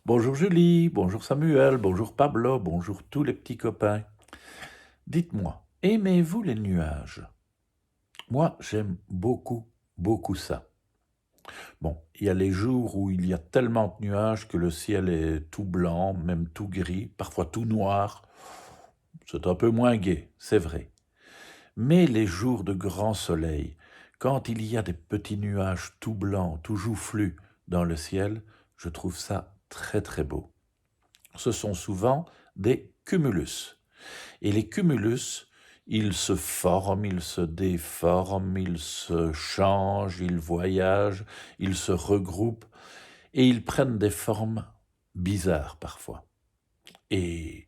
Bonjour Julie, bonjour Samuel, bonjour Pablo, bonjour tous les petits copains. Dites-moi, aimez-vous les nuages? Moi, j'aime beaucoup, beaucoup ça. Bon, il y a les jours où il y a tellement de nuages que le ciel est tout blanc, même tout gris, parfois tout noir. C'est un peu moins gai, c'est vrai. Mais les jours de grand soleil, quand il y a des petits nuages tout blancs, tout joufflus dans le ciel, je trouve ça très très beau. Ce sont souvent des cumulus. Et les cumulus, ils se forment, ils se déforment, ils se changent, ils voyagent, ils se regroupent et ils prennent des formes bizarres parfois. Et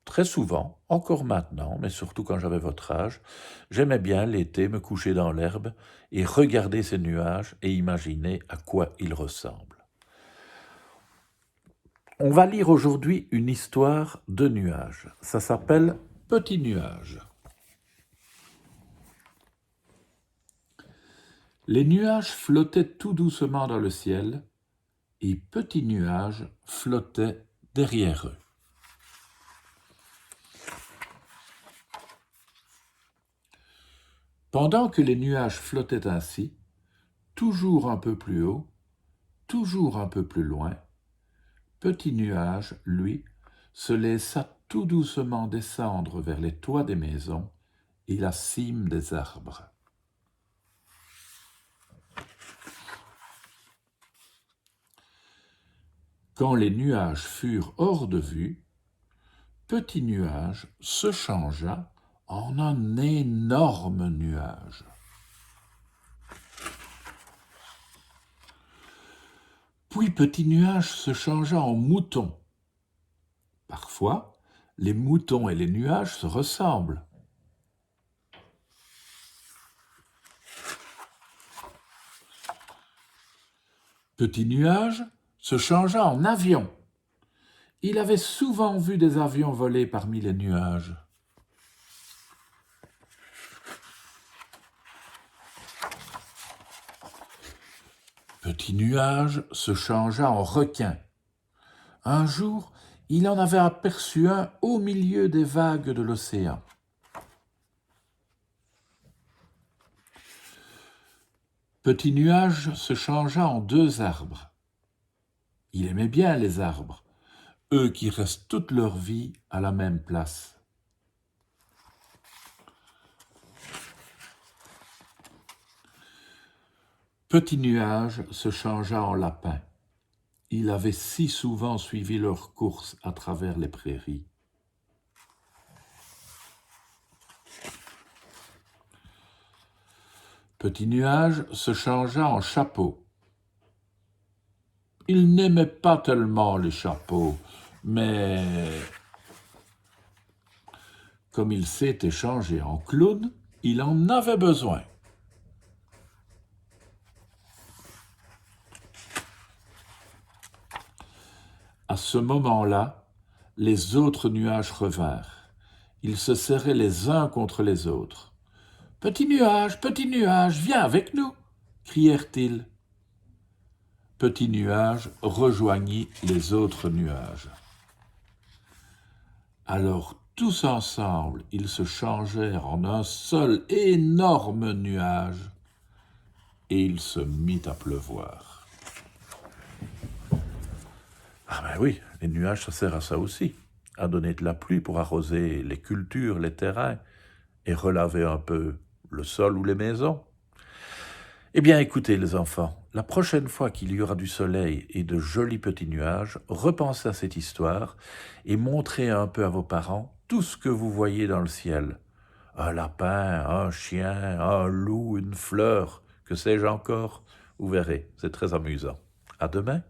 très souvent, encore maintenant, mais surtout quand j'avais votre âge, j'aimais bien l'été me coucher dans l'herbe et regarder ces nuages et imaginer à quoi ils ressemblent. On va lire aujourd'hui une histoire de nuages. Ça s'appelle Petit nuage. Les nuages flottaient tout doucement dans le ciel et Petit nuage flottait derrière eux. Pendant que les nuages flottaient ainsi, toujours un peu plus haut, toujours un peu plus loin, Petit nuage, lui, se laissa tout doucement descendre vers les toits des maisons et la cime des arbres. Quand les nuages furent hors de vue, Petit nuage se changea en un énorme nuage. Puis Petit nuage se changea en mouton. Parfois, les moutons et les nuages se ressemblent. Petit nuage se changea en avion. Il avait souvent vu des avions voler parmi les nuages. Petit nuage se changea en requin. Un jour, il en avait aperçu un au milieu des vagues de l'océan. Petit nuage se changea en deux arbres. Il aimait bien les arbres, eux qui restent toute leur vie à la même place. Petit nuage se changea en lapin. Il avait si souvent suivi leur course à travers les prairies. Petit nuage se changea en chapeau. Il n'aimait pas tellement les chapeaux, mais comme il s'était changé en clown, il en avait besoin. À ce moment-là, les autres nuages revinrent. Ils se serraient les uns contre les autres. « Petit nuage, viens avec nous !» crièrent-ils. Petit nuage rejoignit les autres nuages. Alors tous ensemble, ils se changèrent en un seul énorme nuage et il se mit à pleuvoir. Ah ben oui, les nuages, ça sert à ça aussi, à donner de la pluie pour arroser les cultures, les terrains et relaver un peu le sol ou les maisons. Eh bien, écoutez les enfants, la prochaine fois qu'il y aura du soleil et de jolis petits nuages, repensez à cette histoire et montrez un peu à vos parents tout ce que vous voyez dans le ciel. Un lapin, un chien, un loup, une fleur, que sais-je encore? Vous verrez, c'est très amusant. À demain.